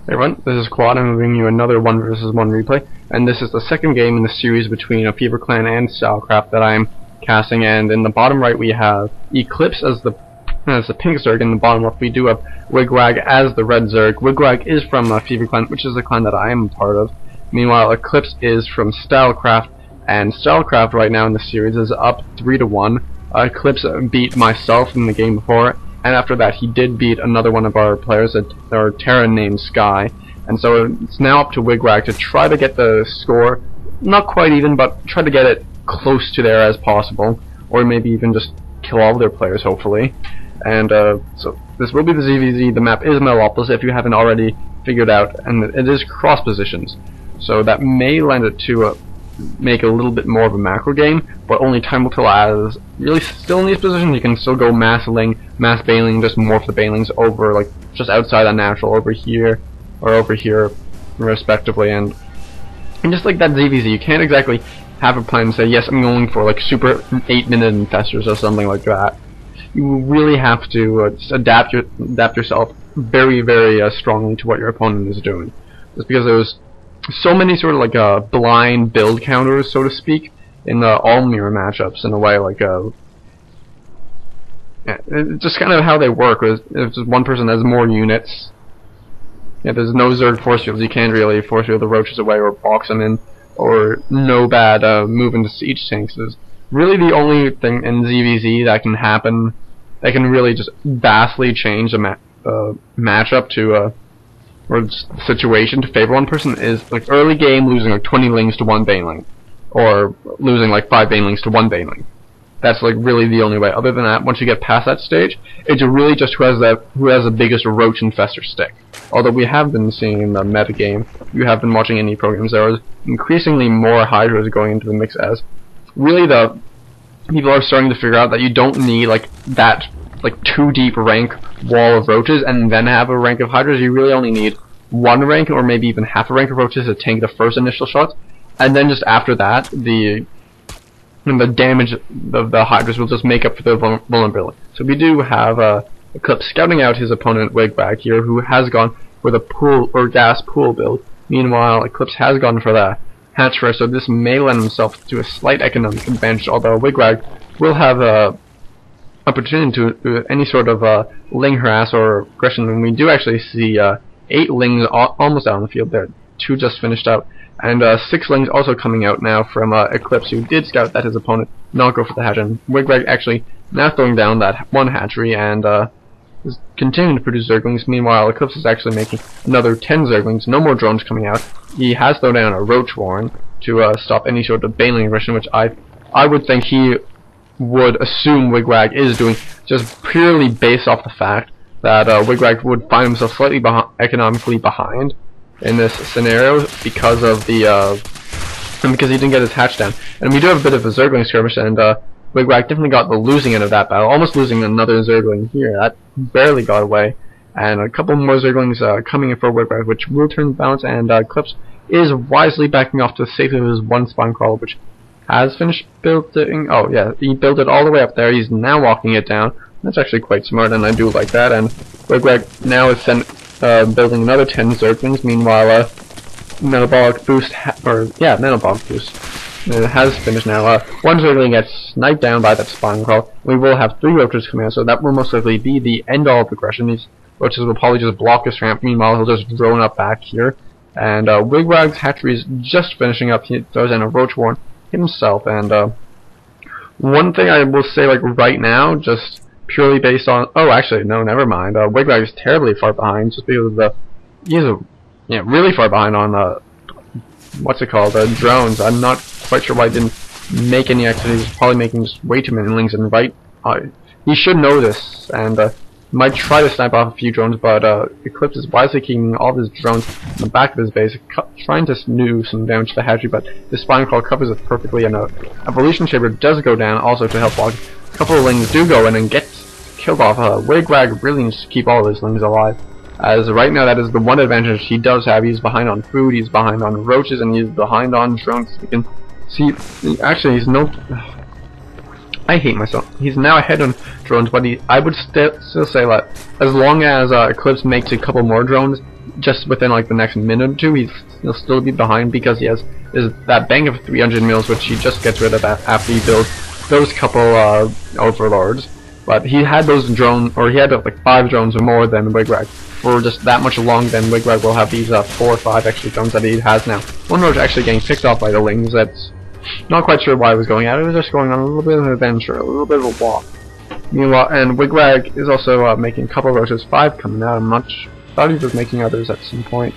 Hey everyone, this is Quad. I'm bringing you another 1 vs 1 replay, and this is the second game in the series between a Fever Clan and Stylecraft that I'm casting. And in the bottom right we have Eclipse as the pink Zerg. In the bottom left we do have Wigwag as the red Zerg. Wigwag is from Fever Clan, which is the clan that I am part of. Meanwhile, Eclipse is from Stylecraft, and Stylecraft right now in the series is up 3-1. Eclipse beat myself in the game before, and after that he did beat another one of our players, our Terran named Sky. And so it's now up to Wigwag to try to get the score, not quite even, but try to get it close to there as possible, or maybe even just kill all of their players, hopefully. And so this will be the ZVZ. The map is Melopolis, if you haven't already figured out, and it is cross positions, so that may lend it to make a little bit more of a macro game, but only time will tell. As really still in these positions you can still go mass bailing, just morph the bailings over, like just outside that natural, over here or over here respectively, and just like that ZVZ you can't exactly have a plan and say, yes, I'm going for like super 8-minute infestors or something like that. You really have to just adapt yourself very, very strongly to what your opponent is doing, just because there's so many sort of like blind build counters, so to speak, in the all mirror matchups. In a way, like it's just kind of how they work. If just one person has more units, there's no Zerg force fields. You can't really force field the roaches away or box them in, or no bad move into siege tanks. Is really the only thing in ZVZ that can happen that can really just vastly change the matchup to or situation to favor one person, is like early game losing like 20 lings to 1 baneling, or losing like 5 banelings to 1 baneling. That's like really the only way. Other than that, once you get past that stage, it's really just who has the biggest roach infestor stick. Although we have been seeing in the meta game, you have been watching any programs, there is increasingly more hydras going into the mix, as really the people are starting to figure out that you don't need like that like 2 deep rank wall of roaches and then have a rank of hydras. You really only need 1 rank or maybe even half a rank of roaches to tank the first initial shots, and then just after that the damage of the hydras will just make up for the vulnerability. So we do have Eclipse scouting out his opponent Wigwag here, who has gone for the pool or gas pool build. Meanwhile, Eclipse has gone for the hatch first, so this may lend himself to a slight economic advantage, although Wigwag will have a opportunity to do any sort of ling harass or aggression, and we do actually see 8 lings almost out on the field there. 2 just finished out, and 6 lings also coming out now from Eclipse, who did scout that his opponent not go for the hatch, and Wigwag actually now throwing down that 1 hatchery and is continuing to produce Zerglings. Meanwhile, Eclipse is actually making another 10 Zerglings, no more drones coming out. He has thrown down a Roach Warren to stop any sort of baneling aggression, which I would think he would assume Wigwag is doing, just purely based off the fact that Wigwag would find himself slightly economically behind in this scenario because of the because he didn't get his hatch down. And we do have a bit of a Zergling skirmish, and Wigwag definitely got the losing end of that battle, almost losing another Zergling here. That barely got away, and a couple more Zerglings coming in for Wigwag, which will turn the balance, and Eclipse is wisely backing off to the safety of his 1 spine crawler, which has finished building. Oh yeah, he built it all the way up there. He's now walking it down. That's actually quite smart, and I do like that. And Wigwag now is building another 10 Zerglings. Meanwhile, Metabolic Boost, Metabolic Boost has finished now. 1 Zergling gets sniped down by that spine crawl. We will have 3 roaches coming out, so that will most likely be the end all of aggression. These roaches will probably just block this ramp. Meanwhile, he'll just drone up back here. And Wigwag's hatchery is just finishing up. He throws in a Roach Warren himself, and one thing I will say, like right now, just purely based on, oh actually no, never mind, Wigwag is terribly far behind, just because he's really far behind on what's it called, drones. I'm not quite sure why he didn't make any activities. He's probably making just way too many lings, and he should know this, and might try to snipe off a few drones, but Eclipse is wisely keeping all of his drones in the back of his base, trying to do some damage to the hatchery, but the spine crawl covers it perfectly, and Evolution Shaper does go down also to help block. A couple of lings do go in and get killed off. Wigwag really needs to keep all of his lings alive, as right now that is the one advantage he does have. He's behind on food, he's behind on roaches, and he's behind on drones. You can see, actually he's no... I hate myself. He's now ahead on drones, but I would still say that as long as Eclipse makes a couple more drones just within like the next minute or two, he'll still be behind because he has that bank of 300 mils, which he just gets rid of after he builds those couple overlords. But he had those drones, or he had like 5 drones or more than wigwag for just that much longer than wigwag will have these 4 or 5 extra drones that he has now. One roach actually getting picked off by the lings. That's not quite sure why he was going at it. He was just going on a little bit of an adventure, a little bit of a walk. Meanwhile, and wigwag is also making a couple of roaches, 5 coming out. Thought he was making others at some point.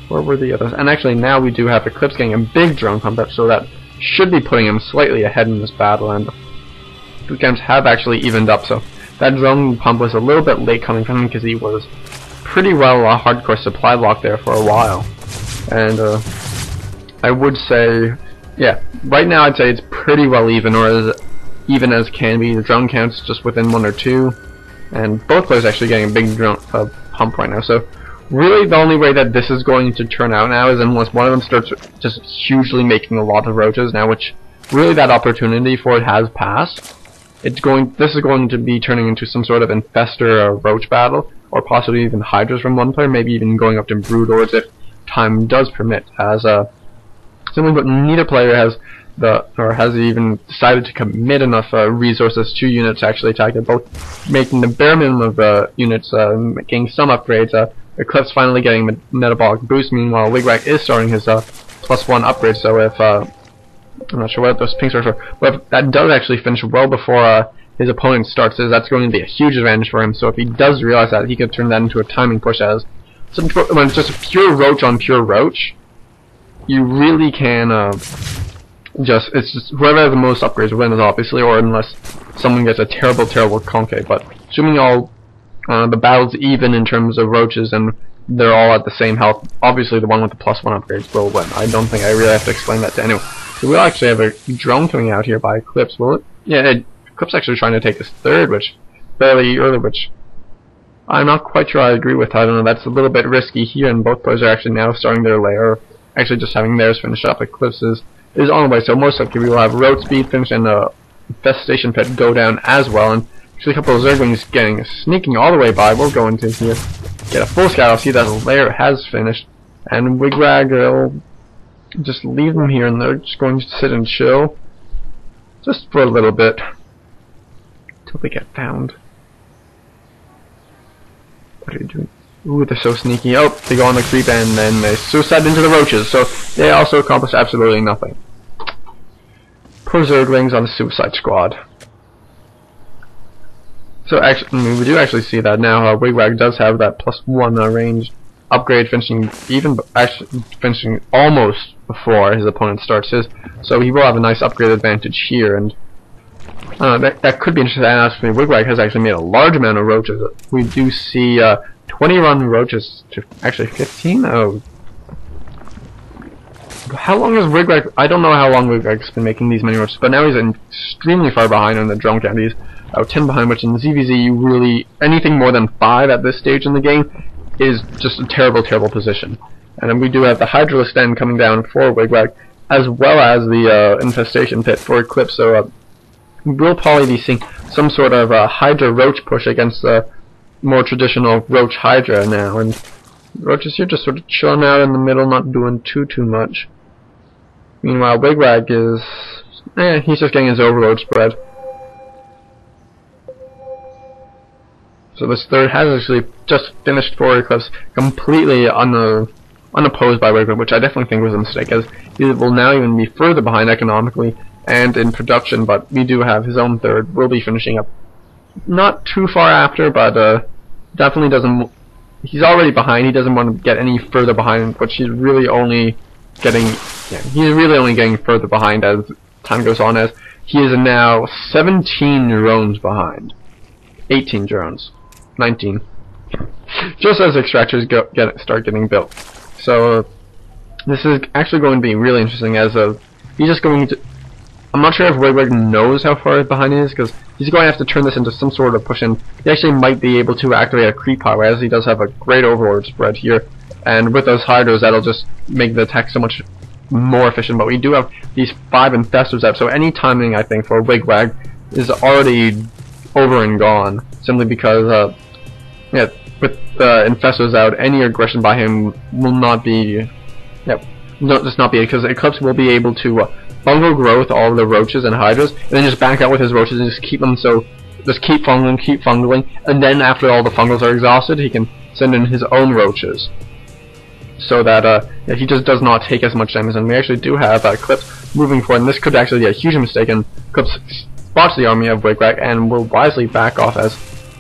Where were the others? And actually now we do have Eclipse getting a big drone pump up, so that should be putting him slightly ahead in this battle, and the games have actually evened up. So that drone pump was a little bit late coming from him because he was pretty well hardcore supply block there for a while. And I would say, yeah, right now I'd say it's pretty well even, or as even as can be. The drone counts just within 1 or 2, and both players actually getting a big drone pump right now. So really the only way that this is going to turn out now is unless one of them starts just hugely making a lot of roaches now, which really that opportunity for it has passed. This is going to be turning into some sort of infestor or roach battle, or possibly even hydras from one player, maybe even going up to broodlords if time does permit, as simply put, neither player has even decided to commit enough resources to units to actually attack it, both making the bare minimum of units, getting some upgrades, Eclipse finally getting metabolic boost. Meanwhile, wigwag is starting his +1 upgrade, so if I'm not sure what those pinks are for, but if that does actually finish well before his opponent starts, that's going to be a huge advantage for him. So if he does realize that, he could turn that into a timing push, as when it's just a pure roach on pure roach, you really can it's just whoever has the most upgrades wins, obviously, or unless someone gets a terrible concave. But assuming all the battle's even in terms of roaches and they're all at the same health, obviously the one with the +1 upgrades will win. I don't think I really have to explain that to anyone. So we'll actually have a drone coming out here by Eclipse, will it? Yeah, Eclipse actually trying to take this third, which fairly early, which I'm not quite sure I agree with. I don't know, that's a little bit risky here, and both players are actually now starting their lair, actually just having theirs finish up. Eclipse is on the way, so most likely we will have road speed finish and infestation pit go down as well, and actually a couple of Zerglings sneaking all the way by. We'll go into here, get a full scout. I'll see that the lair has finished, and wigwag will just leave them here, and they're just going to sit and chill just for a little bit till they get found. What are you doing? Ooh, they're so sneaky. Oh, they go on the creep and then they suicide into the roaches, so they also accomplish absolutely nothing. Poor Zerglings on the suicide squad. So actually, we do actually see that now. Wigwag does have that +1 range upgrade, finishing almost before his opponent starts his. So he will have a nice upgrade advantage here, and that could be interesting. Actually, wigwag has actually made a large amount of roaches. We do see 20 run roaches to actually 15. Oh, how long has wigwag? I don't know how long wigwag's been making these many roaches, but now he's extremely far behind on the drone count. He's 10 behind, which in ZVZ really anything more than 5 at this stage in the game is just a terrible position. And then we do have the Hydralisk Den coming down for wigwag, as well as the infestation pit for Eclipse. So we'll probably be seeing some sort of Hydra Roach push against the more traditional Roach Hydra now, and roaches here just sort of chilling out in the middle, not doing too much. Meanwhile, wigwag is he's just getting his overload spread. So this third has actually just finished for Eclipse, completely unopposed by wigwag, which I definitely think was a mistake, as he will now even be further behind economically and in production. But we do have his own third. We'll be finishing up not too far after, but definitely doesn't. He's already behind. He doesn't want to get any further behind, which he's really only getting. Yeah, he's really only getting further behind as time goes on, as he is now 17 drones behind. 18 drones. 19. Just as extractors start getting built. So this is actually going to be really interesting, as he's just going to. I'm not sure if wigwag knows how far behind he is, because he's going to have to turn this into some sort of push, and he actually might be able to activate a creep highway, as he does have a great overlord spread here, and with those hydras that'll just make the attack so much more efficient. But we do have these 5 infestors up, so any timing I think for wigwag is already over and gone, simply because yeah, with infestors out, any aggression by him will not be, just not be, because Eclipse will be able to fungal growth all of the roaches and hydras, and then just back out with his roaches and just keep them, so just keep fungaling, and then after all the fungals are exhausted, he can send in his own roaches, so that yeah, he just does not take as much damage. And we actually do have Eclipse moving forward, and this could actually be a huge mistake, and Eclipse spots the army of wigwag and will wisely back off, as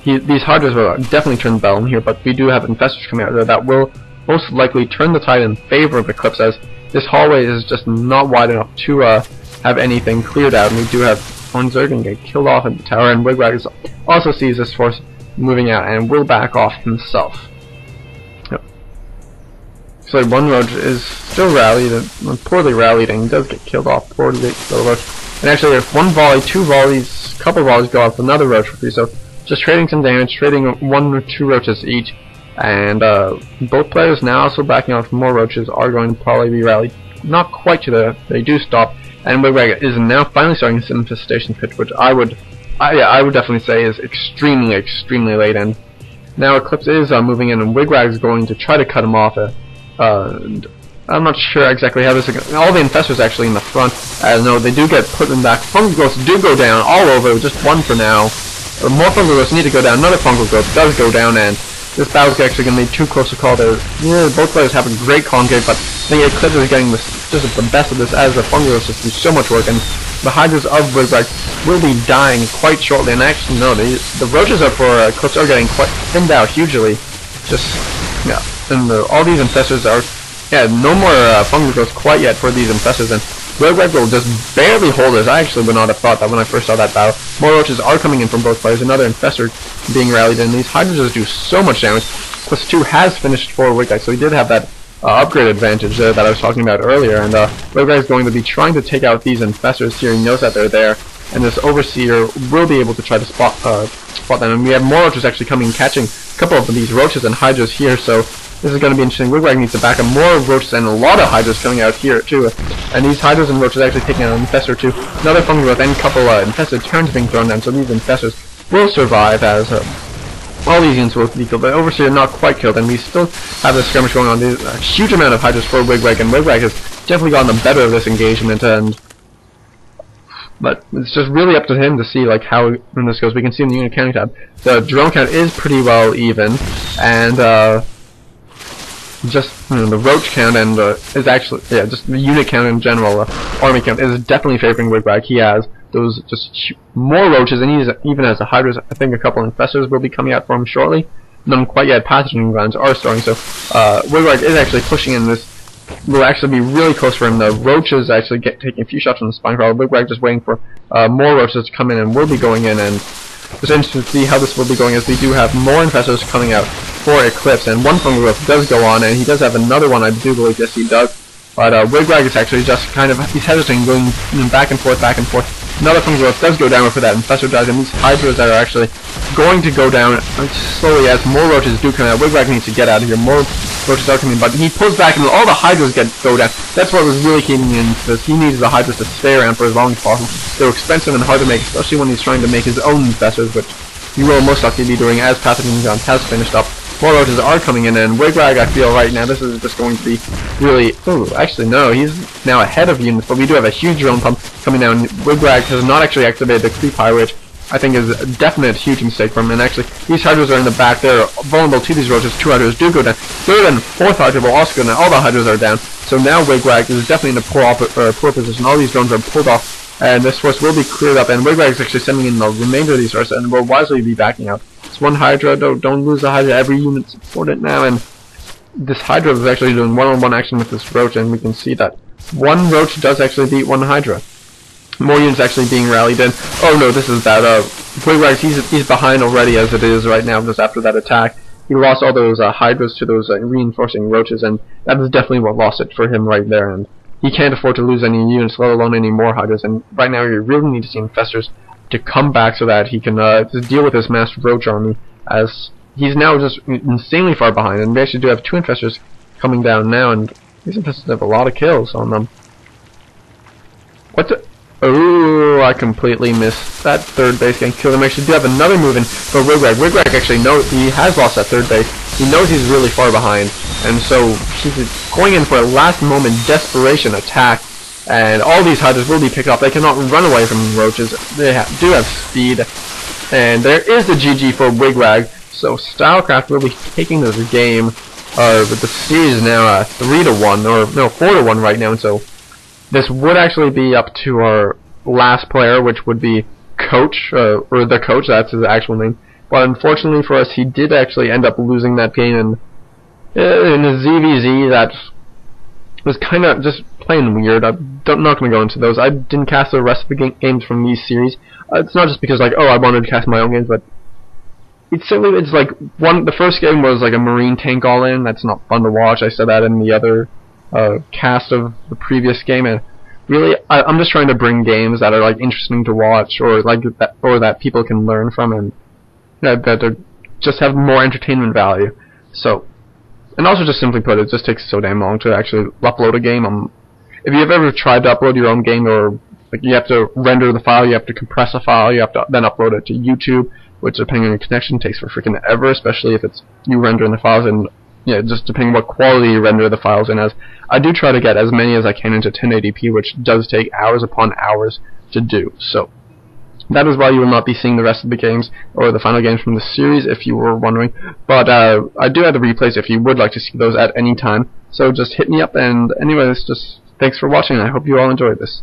these hydras will definitely turn Bellum here, but we do have infestors coming out there that will most likely turn the tide in favor of Eclipse, as this hallway is just not wide enough to have anything cleared out, and we do have one Zerg get killed off in the tower, and wigwag also sees this force moving out and will back off himself. Yep. So one roach is still rallied, poorly rallied, and he does get killed off. Poorly killed roach. And actually, if one volley, two volleys, couple volleys go off, another roach for free. So just trading some damage, trading 1 or 2 roaches each, and both players now also backing off more roaches are going to probably be rallied. Not quite to the, they do stop, and wigwag is now finally starting this infestation pitch, which I would definitely say is extremely late. And now Eclipse is moving in, and wigwag is going to try to cut him off. I'm not sure exactly how this is going. All the infestors actually in the front. No, they do get put in back. Fungal growths do go down all over. Just one for now. More fungal growths need to go down. Another fungal growth does go down, and this battle's actually going to be too close to call. Yeah, both players have a great concave, but I think Eclipse is getting just the best of this, as the fungal growths just do so much work, and the hydras of wigwag will be dying quite shortly. And actually, no, the roaches are for Eclipse are getting quite thinned out hugely. Just yeah, and all these infestors are no more fungal growth quite yet for these infestors, and wigwag will just barely hold us. I actually would not have thought that when I first saw that battle. More roaches are coming in from both players. Another infestor being rallied, and these hydras just do so much damage. Plus 2 has finished for wigwag, so he did have that upgrade advantage that I was talking about earlier. And wigwag is going to be trying to take out these infestors here. He knows that they're there, and this overseer will be able to try to spot them. And we have more roaches actually coming, catching a couple of these roaches and hydras here. So this is going to be interesting. Wigwag needs to back up more roaches, and a lot of hydras coming out here too. And these hydras and roaches actually taking out an infestor too. Another fungal growth and a couple infested turns being thrown down. So these infestors will survive, as all these units will be killed. But Overseer not quite killed, and we still have this skirmish going on. There's a huge amount of hydras for wigwag, and wigwag has definitely gotten the better of this engagement. But it's just really up to him to see like how when this goes. We can see in the unit counting tab, the drone count is pretty well even, and just the roach count and is actually just the unit count in general, army count is definitely favoring wigwag. He has those just more roaches, and he even has the hydras. I think a couple of infestors will be coming out for him shortly. None quite yet. Pathogen glands are starting, so wigwag is actually pushing in. This will actually be really close for him. The roaches actually taking a few shots on the spine crawler. Wigwag just waiting for more roaches to come in, and will be going in. And it's interesting to see how this will be going, as we do have more infestors coming out for Eclipse, and one fungal growth does go on, and he does have another one, I do believe. Yes, he does. But wigwag is actually just kind of, he's hesitating, going back and forth. Another fungal growth does go down for that infestor dies, and these hydras are actually going to go down slowly as more roaches do come out. Wigwag needs to get out of here. More roaches are coming, but he pulls back, and all the hydras go down. That's what was really keeping him in, because he needs the hydras to stay around for as long as possible. They're expensive and hard to make, especially when he's trying to make his own infestors, which he will most likely be doing as Pathogen Guns has finished up. More roaches are coming in, and wigwag, I feel right now, this is just going to be really... Oh, actually no, he's now ahead of units, but we do have a huge drone pump coming down. Wigwag has not actually activated the creep high, which I think is a definite huge mistake from him. And actually, these hydras are in the back. They're vulnerable to these roaches. 2 hydras do go down. 3rd and 4th hydra will also go down. All the hydras are down. So now wigwag is definitely in a poor position. All these drones are pulled off, and this force will be cleared up. And wigwag is actually sending in the remainder of these forces, and will wisely be backing out. It's one hydra. Don't lose the hydra. Every unit support it now. And this hydra is actually doing one-on-one action with this roach, and we can see that one roach does actually beat one hydra. More units actually being rallied in. Oh no, this is bad. wigwag, he's behind already as it is right now, just after that attack. He lost all those hydras to those reinforcing roaches, and that is definitely what lost it for him right there. And he can't afford to lose any units, let alone any more hydras. And right now, you really need to see infestors to come back so that he can just deal with this massed roach army, as he's now just insanely far behind. And we actually do have 2 infestors coming down now, and these infestors have a lot of kills on them. Oh, I completely missed that third base getting killed. I actually do have another move in for Wigwag. Wigwag actually knows he has lost that third base. He knows he's really far behind, and so he's going in for a last moment desperation attack. And all these hunters will be picked off. They cannot run away from roaches. They do have speed. And there is the GG for Wigwag. So Stylecraft will be taking this game with the series now 3-1, or no, 4-1 right now. And so this would actually be up to our last player, which would be Coach, or the Coach, that's his actual name. But unfortunately for us, he did actually end up losing that game in a ZVZ that was kind of just plain weird. I'm not going to go into those. I didn't cast the rest of the games from these series. It's not just because, like, oh, I wanted to cast my own games, but it's like the first game was like a marine tank all in. That's not fun to watch. I said that in the other cast of the previous game, and really, I'm just trying to bring games that are like interesting to watch, or like that people can learn from, and that just have more entertainment value. So, and also just simply put, it just takes so damn long to actually upload a game. If you've ever tried to upload your own game, or like you have to render the file, you have to compress a file, you have to then upload it to YouTube, which depending on your connection takes for freaking ever, especially if it's you rendering the files, and just depending what quality you render the files in. As I do try to get as many as I can into 1080p, which does take hours upon hours to do. So that is why you will not be seeing the rest of the games or the final games from the series, if you were wondering. But I do have the replays if you would like to see those at any time. So just hit me up, and anyways, just thanks for watching. I hope you all enjoyed this.